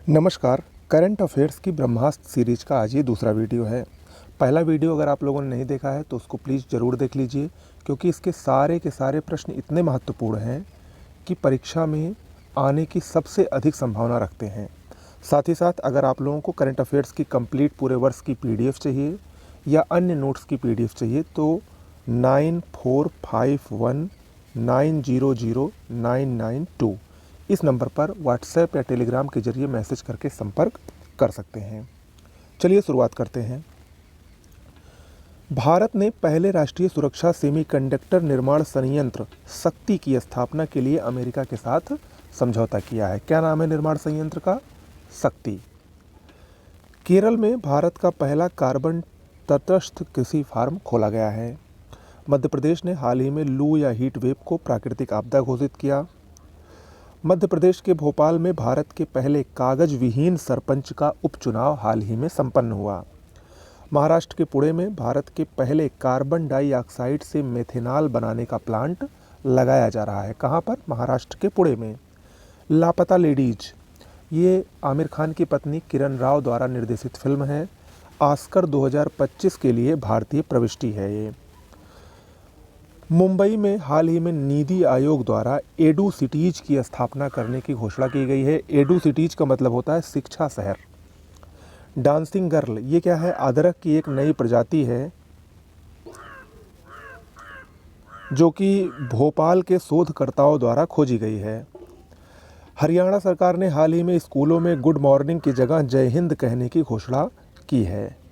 नमस्कार। Current affairs की ब्रह्मास्त्र series का आज ये दूसरा वीडियो है। पहला वीडियो अगर आप लोगों ने नहीं देखा है तो उसको प्लीज़ ज़रूर देख लीजिए, क्योंकि इसके सारे के सारे प्रश्न इतने महत्वपूर्ण हैं कि परीक्षा में आने की सबसे अधिक संभावना रखते हैं। साथ ही साथ अगर आप लोगों को करंट अफेयर्स की कंप्लीट पूरे वर्ष की PDF चाहिए या अन्य नोट्स की PDF चाहिए तो 9451900992 इस नंबर पर व्हाट्सएप या टेलीग्राम के जरिए मैसेज करके संपर्क कर सकते हैं। चलिए शुरुआत करते हैं। भारत ने पहले राष्ट्रीय सुरक्षा सेमीकंडक्टर निर्माण संयंत्र शक्ति की स्थापना के लिए अमेरिका के साथ समझौता किया है। क्या नाम है निर्माण संयंत्र का? शक्ति। केरल में भारत का पहला कार्बन तटस्थ कृषि फार्म खोला गया है। मध्य प्रदेश ने हाल ही में लू या हीट वेव को प्राकृतिक आपदा घोषित किया। मध्य प्रदेश के भोपाल में भारत के पहले कागज विहीन सरपंच का उपचुनाव हाल ही में संपन्न हुआ। महाराष्ट्र के पुणे में भारत के पहले कार्बन डाइऑक्साइड से मेथेनॉल बनाने का प्लांट लगाया जा रहा है। कहाँ पर? महाराष्ट्र के पुणे में। लापता लेडीज, ये आमिर खान की पत्नी किरण राव द्वारा निर्देशित फिल्म है। ऑस्कर 2025 के लिए भारतीय प्रविष्टि है ये। मुंबई में हाल ही में नीति आयोग द्वारा एडू सिटीज की स्थापना करने की घोषणा की गई है। एडू सिटीज का मतलब होता है शिक्षा शहर। डांसिंग गर्ल, ये क्या है? अदरक की एक नई प्रजाति है जो कि भोपाल के शोधकर्ताओं द्वारा खोजी गई है। हरियाणा सरकार ने हाल ही में स्कूलों में गुड मॉर्निंग की जगह जय हिंद कहने की घोषणा की है।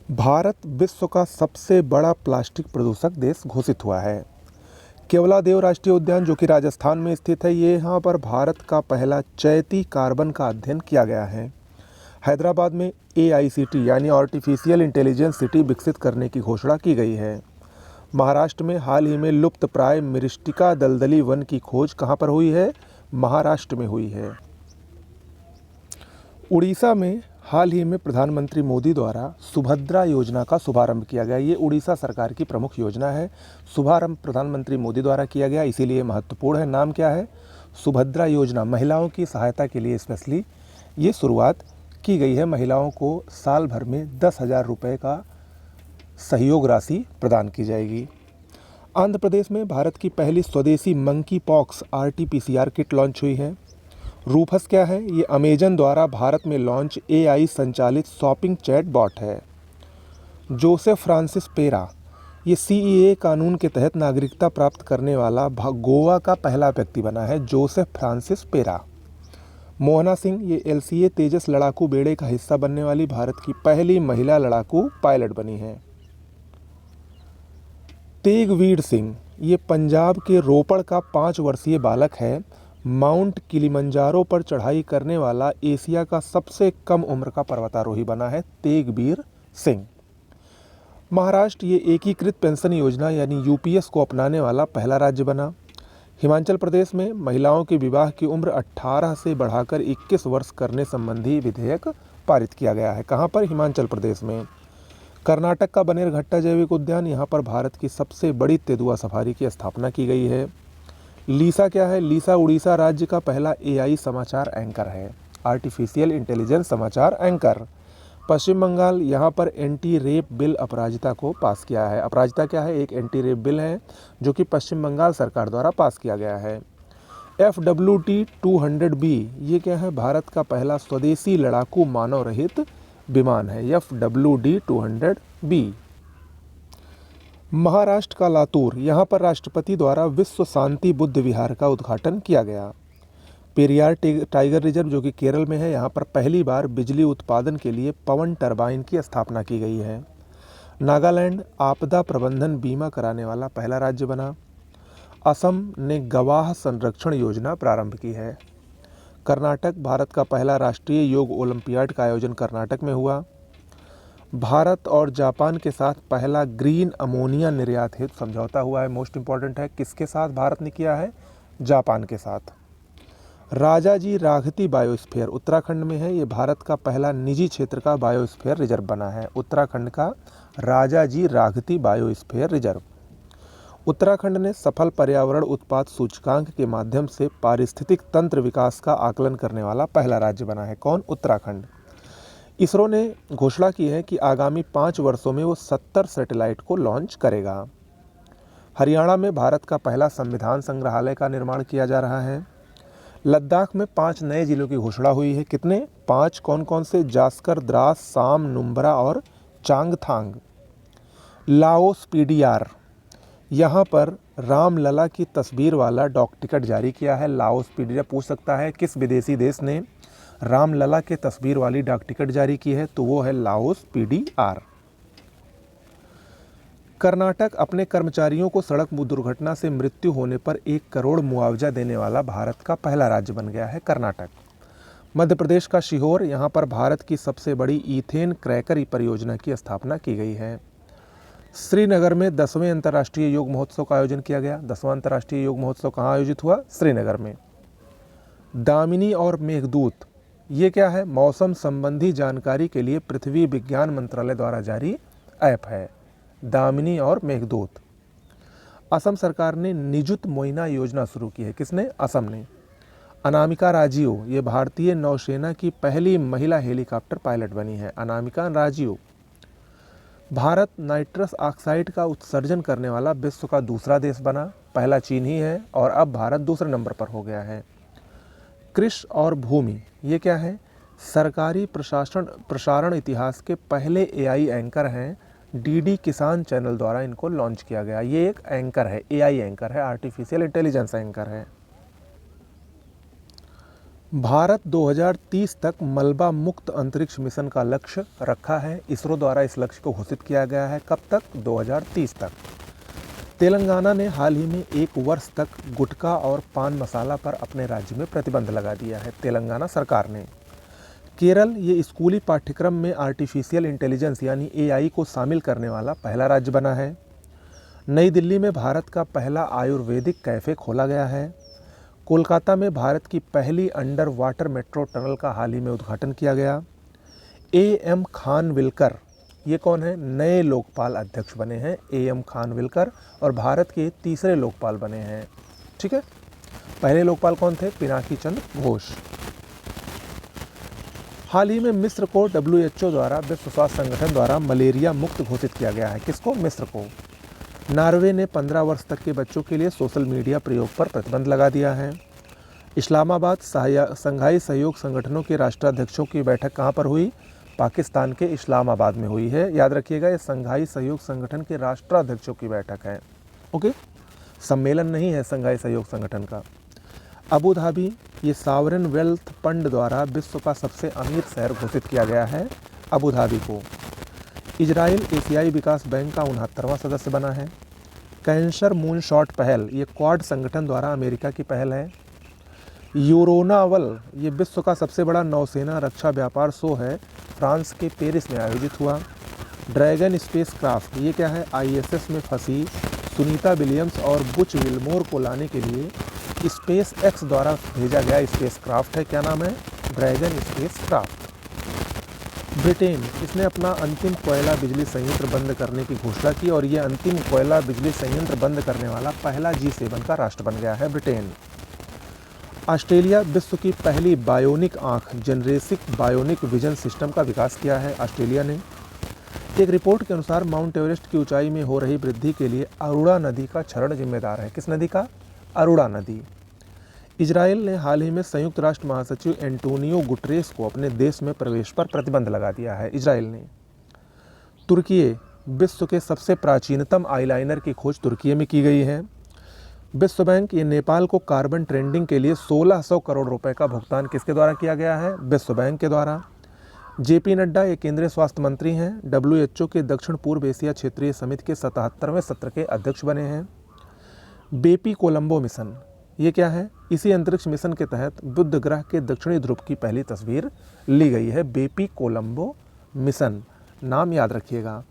भारत विश्व का सबसे बड़ा प्लास्टिक प्रदूषक देश घोषित हुआ है। केवलादेव राष्ट्रीय उद्यान जो कि राजस्थान में स्थित है, ये यहाँ पर भारत का पहला चैती कार्बन का अध्ययन किया गया है। हैदराबाद में AICT यानी आर्टिफिशियल इंटेलिजेंस सिटी विकसित करने की घोषणा की गई है। महाराष्ट्र में हाल ही में लुप्त प्राय मिरिस्टिका दलदली वन की खोज कहाँ पर हुई है? महाराष्ट्र में हुई है। उड़ीसा में हाल ही में प्रधानमंत्री मोदी द्वारा सुभद्रा योजना का शुभारंभ किया गया। ये उड़ीसा सरकार की प्रमुख योजना है। शुभारंभ प्रधानमंत्री मोदी द्वारा किया गया, इसीलिए महत्वपूर्ण है। नाम क्या है? सुभद्रा योजना। महिलाओं की सहायता के लिए स्पेशली ये शुरुआत की गई है। महिलाओं को साल भर में 10,000 रुपये का सहयोग राशि प्रदान की जाएगी। आंध्र प्रदेश में भारत की पहली स्वदेशी monkey pox RT-PCR kit launch हुई है। रूफस क्या है? ये अमेजन द्वारा भारत में लॉन्च AI संचालित शॉपिंग चैट बॉट है। जोसेफ फ्रांसिस पेरा, ये CEA कानून के तहत नागरिकता प्राप्त करने वाला गोवा का पहला व्यक्ति बना है। जोसेफ फ्रांसिस पेरा। मोहना सिंह, ये LCA तेजस लड़ाकू बेड़े का हिस्सा बनने वाली भारत की पहली महिला लड़ाकू पायलट बनी है। तेगवीर सिंह, ये पंजाब के रोपड़ का 5 वर्षीय बालक है। माउंट किलिमंजारो पर चढ़ाई करने वाला एशिया का सबसे कम उम्र का पर्वतारोही बना है तेगवीर सिंह। महाराष्ट्र ये एकीकृत पेंशन योजना यानी UPS को अपनाने वाला पहला राज्य बना। हिमाचल प्रदेश में महिलाओं के विवाह की उम्र 18 से बढ़ाकर 21 वर्ष करने संबंधी विधेयक पारित किया गया है। कहाँ पर? हिमाचल प्रदेश में। कर्नाटक का बनेरघट्टा जैविक उद्यान, यहाँ पर भारत की सबसे बड़ी तेंदुआ सफारी की स्थापना की गई है। लीसा क्या है? लीसा उड़ीसा राज्य का पहला AI समाचार एंकर है। आर्टिफिशियल इंटेलिजेंस समाचार एंकर। पश्चिम बंगाल, यहाँ पर एंटी रेप बिल अपराजिता को पास किया है। अपराजिता क्या है? एक एंटी रेप बिल है जो कि पश्चिम बंगाल सरकार द्वारा पास किया गया है। FWT-200B, ये क्या है? भारत का पहला स्वदेशी लड़ाकू मानव रहित विमान है। FWT-200B। महाराष्ट्र का लातूर, यहाँ पर राष्ट्रपति द्वारा विश्व शांति बुद्ध विहार का उद्घाटन किया गया। पेरियार टाइगर रिजर्व जो कि केरल में है, यहाँ पर पहली बार बिजली उत्पादन के लिए पवन टरबाइन की स्थापना की गई है। नागालैंड आपदा प्रबंधन बीमा कराने वाला पहला राज्य बना। असम ने गवाह संरक्षण योजना प्रारंभ की है। कर्नाटक, भारत का पहला राष्ट्रीय योग ओलंपियाड का आयोजन कर्नाटक में हुआ। भारत और जापान के साथ पहला ग्रीन अमोनिया निर्यात हेतु समझौता हुआ है। मोस्ट इंपॉर्टेंट है, किसके साथ भारत ने किया है? जापान के साथ। राजाजी राघती बायोस्फीयर उत्तराखंड में है। ये भारत का पहला निजी क्षेत्र का बायोस्फीयर रिजर्व बना है। उत्तराखंड का राजाजी राघती बायोस्फीयर रिजर्व। उत्तराखंड ने सफल पर्यावरण उत्पाद सूचकांक के माध्यम से पारिस्थितिक तंत्र विकास का आकलन करने वाला पहला राज्य बना है। कौन? उत्तराखंड। इसरो ने घोषणा की है कि आगामी 5 वर्षों में वो 70 सैटेलाइट को लॉन्च करेगा। हरियाणा में भारत का पहला संविधान संग्रहालय का निर्माण किया जा रहा है। लद्दाख में 5 नए जिलों की घोषणा हुई है। कितने? 5। कौन कौन से? जास्कर, द्रास, साम, नुब्रा और चांगथांग। लाओस पीडीआर, यहाँ पर रामलला की तस्वीर वाला डाक टिकट जारी किया है। लाओस पीडीआर पूछ सकता है किस विदेशी देश ने रामलला के तस्वीर वाली डाक टिकट जारी की है, तो वो है लाओस पीडीआर। कर्नाटक अपने कर्मचारियों को सड़क दुर्घटना से मृत्यु होने पर 1 करोड़ मुआवजा देने वाला भारत का पहला राज्य बन गया है कर्नाटक। मध्य प्रदेश का सीहोर, यहाँ पर भारत की सबसे बड़ी ईथेन क्रैकर परियोजना की स्थापना की गई है। श्रीनगर में 10वें अंतर्राष्ट्रीय योग महोत्सव का आयोजन किया गया। 10वां अंतर्राष्ट्रीय योग महोत्सव कहाँ आयोजित हुआ? श्रीनगर में। दामिनी और मेघदूत, ये क्या है? मौसम संबंधी जानकारी के लिए पृथ्वी विज्ञान मंत्रालय द्वारा जारी ऐप है, दामिनी और मेघदूत। असम सरकार ने निजुत मोइना योजना शुरू की है। किसने? असम ने। अनामिका राजीव, ये भारतीय नौसेना की पहली महिला हेलीकॉप्टर पायलट बनी है, अनामिका राजीव। भारत नाइट्रस ऑक्साइड का उत्सर्जन करने वाला विश्व का दूसरा देश बना, पहला चीन ही है और अब भारत दूसरे नंबर पर हो गया है। कृषि और भूमि, ये क्या है? सरकारी प्रसारण इतिहास के पहले एआई एंकर हैं। डीडी किसान चैनल द्वारा इनको लॉन्च किया गया। ये एक एंकर है, एआई एंकर है, आर्टिफिशियल इंटेलिजेंस एंकर है। भारत 2030 तक मलबा मुक्त अंतरिक्ष मिशन का लक्ष्य रखा है। इसरो द्वारा इस लक्ष्य को घोषित किया गया है। कब तक? 2030 तक। तेलंगाना ने हाल ही में 1 वर्ष तक गुटखा और पान मसाला पर अपने राज्य में प्रतिबंध लगा दिया है, तेलंगाना सरकार ने। केरल, ये स्कूली पाठ्यक्रम में आर्टिफिशियल इंटेलिजेंस यानी एआई को शामिल करने वाला पहला राज्य बना है। नई दिल्ली में भारत का पहला आयुर्वेदिक कैफ़े खोला गया है। कोलकाता में भारत की पहली अंडर वाटर मेट्रो टनल का हाल ही में उद्घाटन किया गया। एएम खानविलकर, ये कौन है? नए लोकपाल अध्यक्ष बने हैं एएम खानविलकर और भारत के तीसरे लोकपाल बने हैं। ठीक है, पहले लोकपाल कौन थे? पिनाकी चंद्र घोष। हाल ही में मिस्र को WHO द्वारा, विश्व स्वास्थ्य संगठन द्वारा मलेरिया मुक्त घोषित किया गया है। किसको? मिस्र को। नॉर्वे ने 15 वर्ष तक के बच्चों के लिए सोशल मीडिया प्रयोग पर प्रतिबंध लगा दिया है। इस्लामाबाद संघाई सहयोग संगठनों के राष्ट्राध्यक्षों की बैठक कहाँ पर हुई? पाकिस्तान के इस्लामाबाद में हुई है। याद रखिएगा, ये संघाई सहयोग संगठन के राष्ट्राध्यक्षों की बैठक है। ओके, सम्मेलन नहीं है संघाई सहयोग संगठन का। अबू धाबी, ये सॉवरेन वेल्थ फंड द्वारा विश्व का सबसे अमीर शहर घोषित किया गया है अबू धाबी को। इजराइल एशियाई विकास बैंक का 69वां सदस्य बना है। कैंसर मून शॉट पहल, ये क्वाड संगठन द्वारा अमेरिका की पहल है। यूरोनावल, ये विश्व का सबसे बड़ा नौसेना रक्षा व्यापार शो है, फ्रांस के पेरिस में आयोजित हुआ। ड्रैगन स्पेस क्राफ्ट, ये क्या है? ISS में फंसी सुनीता विलियम्स और बुच विल्मोर को लाने के लिए स्पेस एक्स द्वारा भेजा गया स्पेस क्राफ्ट है। क्या नाम है? Dragon space craft. ब्रिटेन, इसने अपना अंतिम कोयला बिजली संयंत्र बंद करने की घोषणा की और ये अंतिम कोयला बिजली संयंत्र बंद करने वाला पहला G7 का राष्ट्र बन गया है ब्रिटेन। ऑस्ट्रेलिया, विश्व की पहली बायोनिक आँख जेनरेसिक बायोनिक विजन सिस्टम का विकास किया है ऑस्ट्रेलिया ने। एक रिपोर्ट के अनुसार माउंट एवरेस्ट की ऊंचाई में हो रही वृद्धि के लिए अरुणा नदी का क्षरण जिम्मेदार है। किस नदी का? अरुणा नदी। इजराइल ने हाल ही में संयुक्त राष्ट्र महासचिव एंटोनियो गुटरेस को अपने देश में प्रवेश पर प्रतिबंध लगा दिया है इजराइल ने। तुर्की, विश्व के सबसे प्राचीनतम आईलाइनर की खोज तुर्की में की गई है। विश्व बैंक, ये नेपाल को कार्बन ट्रेडिंग के लिए 1600 करोड़ रुपए का भुगतान किसके द्वारा किया गया है? विश्व बैंक के द्वारा। JP नड्डा, ये केंद्रीय स्वास्थ्य मंत्री हैं, WHO के दक्षिण पूर्व एशिया क्षेत्रीय समिति के 77वें सत्र के अध्यक्ष बने हैं। बेपी कोलंबो मिशन, ये क्या है? इसी अंतरिक्ष मिशन के तहत बुध ग्रह के दक्षिणी ध्रुव की पहली तस्वीर ली गई है। बेपी कोलंबो मिशन, नाम याद रखिएगा।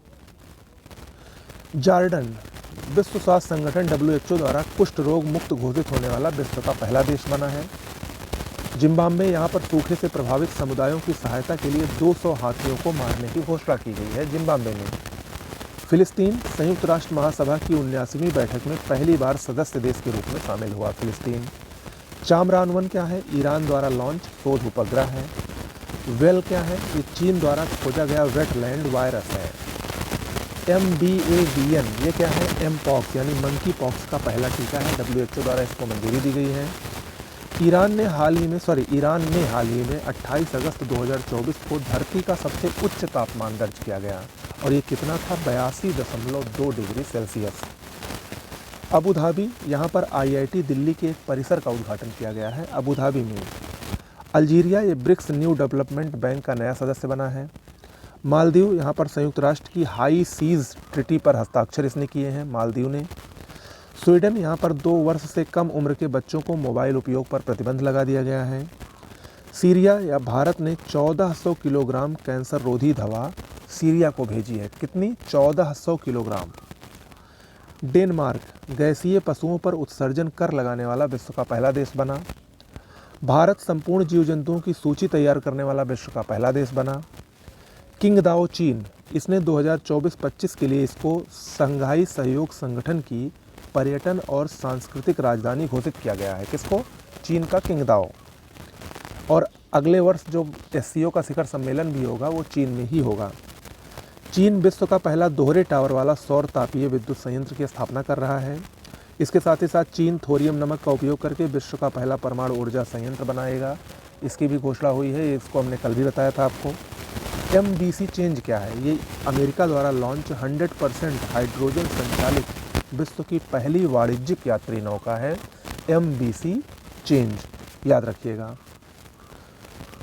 जॉर्डन, विश्व स्वास्थ्य संगठन WHO द्वारा कुष्ठ रोग मुक्त घोषित होने वाला विश्व का पहला देश बना है। जिम्बाब्वे, यहाँ पर सूखे से प्रभावित समुदायों की सहायता के लिए 200 हाथियों को मारने की घोषणा की गई है जिम्बाब्वे में। फिलिस्तीन संयुक्त राष्ट्र महासभा की 79वीं बैठक में पहली बार सदस्य देश के रूप में शामिल हुआ फिलिस्तीन। चांद्रयान-1 क्या है? ईरान द्वारा लॉन्च शोध उपग्रह है। वेल क्या है? ये चीन द्वारा खोजा गया वेटलैंड वायरस है। MBAVN ये क्या है? एमपॉक्स यानी मंकी पॉक्स का पहला टीका है। WHO द्वारा इसको मंजूरी दी गई है। ईरान ने हाल ही में 28 अगस्त 2024 को धरती का सबसे उच्च तापमान दर्ज किया गया और ये कितना था? 82.2 डिग्री सेल्सियस। अबू धाबी, यहाँ पर IIT दिल्ली के एक परिसर का उद्घाटन किया गया है अबू धाबी में। अल्जीरिया ये ब्रिक्स न्यू डेवलपमेंट बैंक का नया सदस्य बना है। मालदीव, यहाँ पर संयुक्त राष्ट्र की हाई सीज ट्रीटी पर हस्ताक्षर इसने किए हैं मालदीव ने। स्वीडन, यहाँ पर 2 वर्ष से कम उम्र के बच्चों को मोबाइल उपयोग पर प्रतिबंध लगा दिया गया है। सीरिया या भारत ने 1400 किलोग्राम कैंसर रोधी दवा सीरिया को भेजी है। कितनी? 1400 किलोग्राम। डेनमार्क गैसीय पशुओं पर उत्सर्जन कर लगाने वाला विश्व का पहला देश बना। भारत संपूर्ण जीव जंतुओं की सूची तैयार करने वाला विश्व का पहला देश बना। किंगदाओ चीन, इसने 2024-25 के लिए इसको शंघाई सहयोग संगठन की पर्यटन और सांस्कृतिक राजधानी घोषित किया गया है। किसको? चीन का किंगदाओ। और अगले वर्ष जो SCO का शिखर सम्मेलन भी होगा वो चीन में ही होगा। चीन विश्व का पहला दोहरे टावर वाला सौर तापीय विद्युत संयंत्र की स्थापना कर रहा है। इसके साथ ही साथ चीन थोरियम नमक का उपयोग करके विश्व का पहला परमाणु ऊर्जा संयंत्र बनाएगा। इसकी भी घोषणा हुई है, इसको हमने कल भी बताया था आपको। MBC चेंज क्या है? ये अमेरिका द्वारा लॉन्च 100% हाइड्रोजन संचालित विश्व की पहली वाणिज्यिक यात्री नौका है। MBC चेंज याद रखिएगा।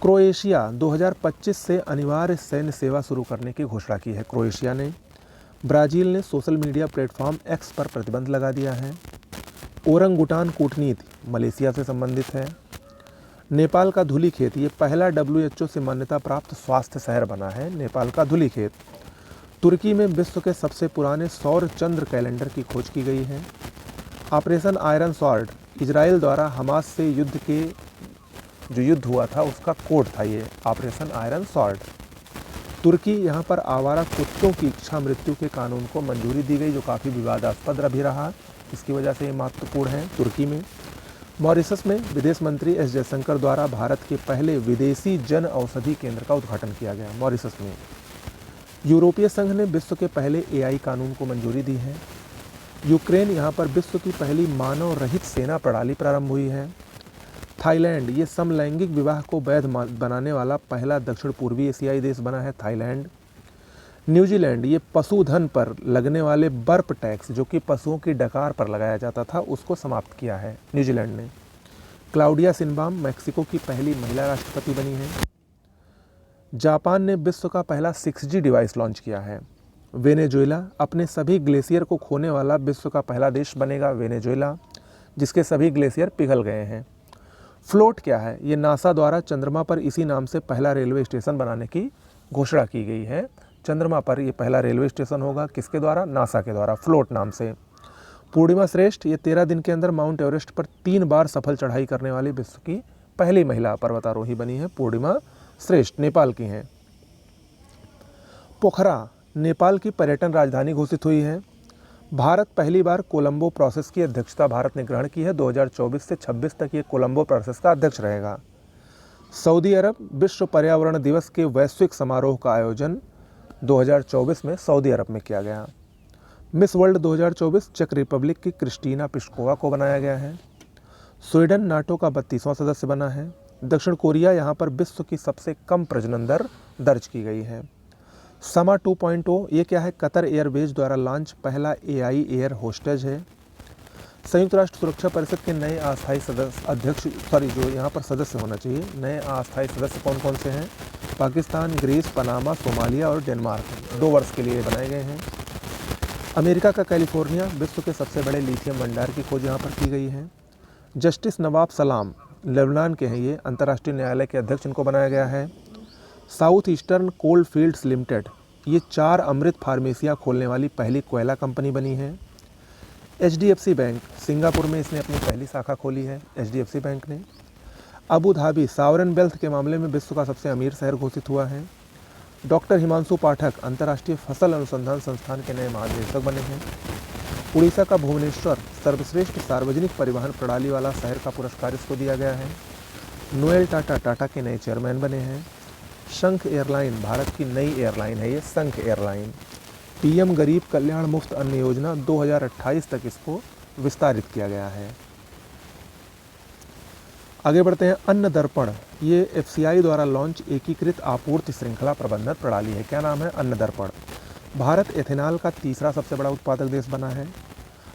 क्रोएशिया 2025 से अनिवार्य सैन्य सेवा शुरू करने की घोषणा की है क्रोएशिया ने। ब्राज़ील ने सोशल मीडिया प्लेटफॉर्म X पर प्रतिबंध लगा दिया है। ओरंगुटान कूटनीति मलेशिया से संबंधित है। नेपाल का धुलीखेत ये पहला WHO से मान्यता प्राप्त स्वास्थ्य शहर बना है, नेपाल का धुलीखेत। तुर्की में विश्व के सबसे पुराने सौर चंद्र कैलेंडर की खोज की गई है। ऑपरेशन आयरन स्वॉर्ड इजराइल द्वारा हमास से जो युद्ध हुआ था उसका कोड था ये ऑपरेशन आयरन स्वॉर्ड। तुर्की, यहाँ पर आवारा कुत्तों की इच्छा मृत्यु के कानून को मंजूरी दी गई जो काफ़ी विवादास्पद भी रहा, इसकी वजह से ये महत्वपूर्ण है तुर्की में। मॉरिशस में विदेश मंत्री S जयशंकर द्वारा भारत के पहले विदेशी जन औषधि केंद्र का उद्घाटन किया गया मॉरिशस में। यूरोपीय संघ ने विश्व के पहले AI कानून को मंजूरी दी है। यूक्रेन, यहाँ पर विश्व की पहली मानव रहित सेना प्रणाली प्रारंभ हुई है। थाईलैंड, ये समलैंगिक विवाह को वैध बनाने वाला पहला दक्षिण पूर्वी एशियाई देश बना है थाईलैंड। न्यूजीलैंड, ये पशुधन पर लगने वाले बर्प टैक्स जो कि पशुओं की डकार पर लगाया जाता था उसको समाप्त किया है न्यूजीलैंड ने। क्लाउडिया शिनबाम मैक्सिको की पहली महिला राष्ट्रपति बनी है। जापान ने विश्व का पहला 6G डिवाइस लॉन्च किया है। वेनेजुएला, अपने सभी ग्लेशियर को खोने वाला विश्व का पहला देश बनेगा वेनेजुएला, जिसके सभी ग्लेशियर पिघल गए हैं। फ्लोट क्या है? ये नासा द्वारा चंद्रमा पर इसी नाम से पहला रेलवे स्टेशन बनाने की घोषणा की गई है। चंद्रमा पर ये पहला रेलवे स्टेशन होगा, किसके द्वारा? नासा के द्वारा, फ्लोट नाम से। पूर्णिमा श्रेष्ठ, ये 13 दिन के अंदर माउंट एवरेस्ट पर 3 बार सफल चढ़ाई करने वाली विश्व की पहली महिला पर्वतारोही बनी है। पूर्णिमा श्रेष्ठ नेपाल की हैं। पोखरा, नेपाल की पर्यटन राजधानी घोषित हुई है। भारत पहली बार कोलंबो प्रोसेस की अध्यक्षता भारत ने ग्रहण की है। 2024 से 26 तक ये कोलंबो प्रोसेस का अध्यक्ष रहेगा। सऊदी अरब, विश्व पर्यावरण दिवस के वैश्विक समारोह का आयोजन 2024 में सऊदी अरब में किया गया। मिस वर्ल्ड 2024 चेक रिपब्लिक की क्रिस्टीना पिस्कोवा को बनाया गया है। स्वीडन नाटो का 32वां सदस्य बना है। दक्षिण कोरिया, यहाँ पर विश्व की सबसे कम प्रजनन दर दर्ज की गई है। समा 2.0 ये क्या है? कतर एयरवेज द्वारा लॉन्च पहला AI एयर होस्टेज है। संयुक्त राष्ट्र सुरक्षा परिषद के नए अस्थायी जो यहाँ पर सदस्य होना चाहिए, नए अस्थायी सदस्य कौन कौन से हैं? पाकिस्तान, ग्रीस, पनामा, सोमालिया और डेनमार्क 2 वर्ष के लिए बनाए गए हैं। अमेरिका का कैलिफोर्निया, विश्व के सबसे बड़े लिथियम भंडार की खोज यहाँ पर की गई है। जस्टिस नवाब सलाम लेबनान के हैं, ये अंतर्राष्ट्रीय न्यायालय के अध्यक्ष इनको बनाया गया है। साउथ ईस्टर्न कोल फील्ड्स लिमिटेड, ये 4 अमृत फार्मेसियाँ खोलने वाली पहली कोयला कंपनी बनी है। HDFC बैंक, सिंगापुर में इसने अपनी पहली शाखा खोली है HDFC बैंक ने। अबू धाबी सॉवरेन वेल्थ के मामले में विश्व का सबसे अमीर शहर घोषित हुआ है। डॉक्टर हिमांशु पाठक अंतर्राष्ट्रीय फसल अनुसंधान संस्थान के नए महानिदेशक बने हैं। उड़ीसा का भुवनेश्वर सर्वश्रेष्ठ सार्वजनिक परिवहन प्रणाली वाला शहर का पुरस्कार इसको दिया गया है। नोएल टाटा टाटा के नए चेयरमैन बने हैं। शंख एयरलाइन भारत की नई एयरलाइन है, ये शंख एयरलाइन। पीएम गरीब कल्याण मुफ्त अन्न योजना 2028 तक इसको विस्तारित किया गया है। आगे बढ़ते हैं। अन्न दर्पण, ये एफसीआई द्वारा लॉन्च एकीकृत आपूर्ति श्रृंखला प्रबंधन प्रणाली है। क्या नाम है? अन्न दर्पण। भारत एथेनॉल का तीसरा सबसे बड़ा उत्पादक देश बना है।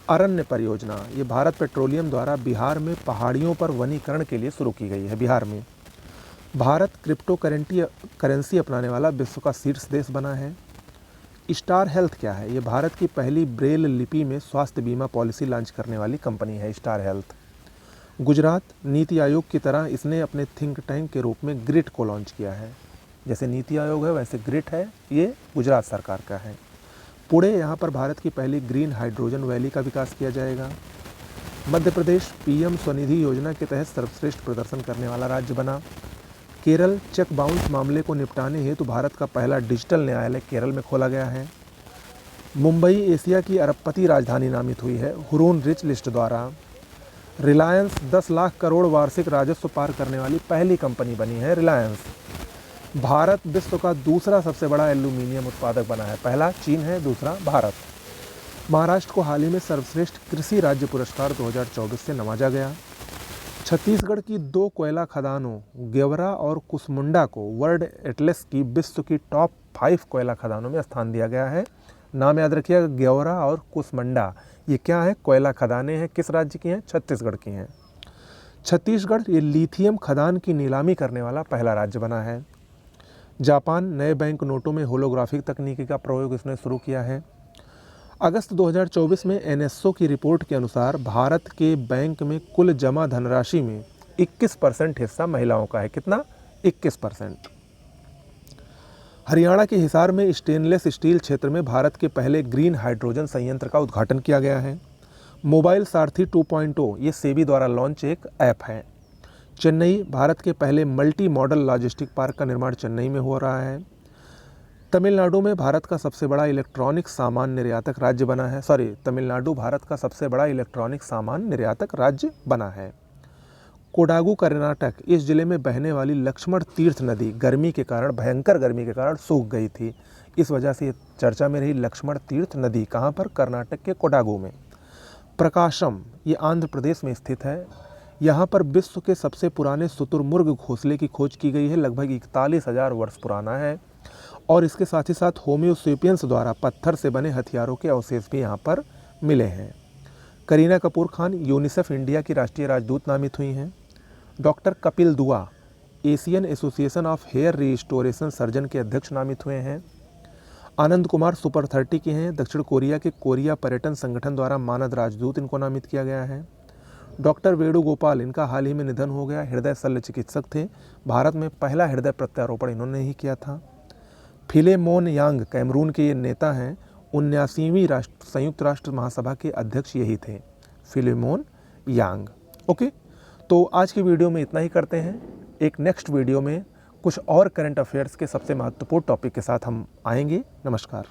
अरण्य परियोजना, ये भारत पेट्रोलियम द्वारा बिहार में पहाड़ियों पर वनीकरण के लिए शुरू की गई है। बिहार में भारत क्रिप्टो करेंसी अपनाने वाला विश्व का शीर्ष देश बना है। स्टार हेल्थ क्या है? ये भारत की पहली ब्रेल लिपि में स्वास्थ्य बीमा पॉलिसी लॉन्च करने वाली कंपनी है स्टार हेल्थ। गुजरात नीति आयोग की तरह इसने अपने थिंक टैंक के रूप में ग्रिड को लॉन्च किया है। जैसे नीति आयोग है वैसे ग्रिड है, ये गुजरात सरकार का है। पुणे, यहाँ पर भारत की पहली ग्रीन हाइड्रोजन वैली का विकास किया जाएगा। मध्य प्रदेश पीएम स्वनिधि योजना के तहत सर्वश्रेष्ठ प्रदर्शन करने वाला राज्य बना। केरल चेक बाउंस मामले को निपटाने हेतु भारत का पहला डिजिटल न्यायालय केरल में खोला गया है। मुंबई एशिया की अरबपति राजधानी नामित हुई है हुरून रिच लिस्ट द्वारा। रिलायंस 10 लाख करोड़ वार्षिक राजस्व पार करने वाली पहली कंपनी बनी है रिलायंस। भारत विश्व का दूसरा सबसे बड़ा एल्यूमिनियम उत्पादक बना है। पहला चीन है, दूसरा भारत। महाराष्ट्र को हाल ही में सर्वश्रेष्ठ कृषि राज्य पुरस्कार 2024 से नवाजा गया। छत्तीसगढ़ की 2 कोयला खदानों गेवरा और कुसमुंडा को वर्ल्ड एटलस की विश्व की टॉप 5 कोयला खदानों में स्थान दिया गया है। नाम याद रखिएगा, गेवरा और कुसमुंडा, ये क्या है? कोयला खदानें हैं। किस राज्य की हैं? छत्तीसगढ़ की हैं। छत्तीसगढ़ ये लिथियम खदान की नीलामी करने वाला पहला राज्य बना है। जापान नए बैंक नोटों में होलोग्राफिक तकनीकी का प्रयोग इसने शुरू किया है। अगस्त 2024 में एनएसओ की रिपोर्ट के अनुसार भारत के बैंक में कुल जमा धनराशि में 21% हिस्सा महिलाओं का है। कितना? 21%। हरियाणा के हिसार में स्टेनलेस स्टील क्षेत्र में भारत के पहले ग्रीन हाइड्रोजन संयंत्र का उद्घाटन किया गया है। मोबाइल सारथी 2.0 ये सेबी द्वारा लॉन्च एक ऐप है। चेन्नई भारत के पहले मल्टी मॉडल लॉजिस्टिक पार्क का निर्माण चेन्नई में हो रहा है। तमिलनाडु में भारत का सबसे बड़ा इलेक्ट्रॉनिक सामान निर्यातक राज्य बना है। तमिलनाडु भारत का सबसे बड़ा इलेक्ट्रॉनिक सामान निर्यातक राज्य बना है। कोडागु कर्नाटक, इस जिले में बहने वाली लक्ष्मण तीर्थ नदी गर्मी के कारण, भयंकर गर्मी के कारण सूख गई थी। इस वजह से चर्चा में रही लक्ष्मण तीर्थ नदी। कहाँ पर? कर्नाटक के कोडागु में। प्रकाशम, ये आंध्र प्रदेश में स्थित है। यहाँ पर विश्व के सबसे पुराने शुतुरमुर्ग घोंसले की खोज की गई है। लगभग 41,000 वर्ष पुराना है। और इसके साथ ही साथ होमियो सेपियंस द्वारा पत्थर से बने हथियारों के अवशेष भी यहाँ पर मिले हैं। करीना कपूर खान यूनिसेफ इंडिया की राष्ट्रीय राजदूत नामित हुई हैं। Doctor Kapil Dua Asian association of hair restoration surgeon के अध्यक्ष नामित हुए हैं। आनंद कुमार सुपर 30 के हैं। दक्षिण कोरिया के कोरिया पर्यटन संगठन द्वारा मानद राजदूत इनको नामित किया गया है। डॉक्टर वेणुगोपाल, इनका हाल ही में निधन हो गया। हृदय शल्य चिकित्सक थे। भारत में पहला हृदय प्रत्यारोपण इन्होंने ही किया था। फिलेमोन यांग कैमरून के ये नेता हैं। 79वीं संयुक्त राष्ट्र महासभा के अध्यक्ष यही थे, फिलेमोन यांग। ओके, तो आज की वीडियो में इतना ही करते हैं। एक नेक्स्ट वीडियो में कुछ और करंट अफेयर्स के सबसे महत्वपूर्ण टॉपिक के साथ हम आएंगे। नमस्कार।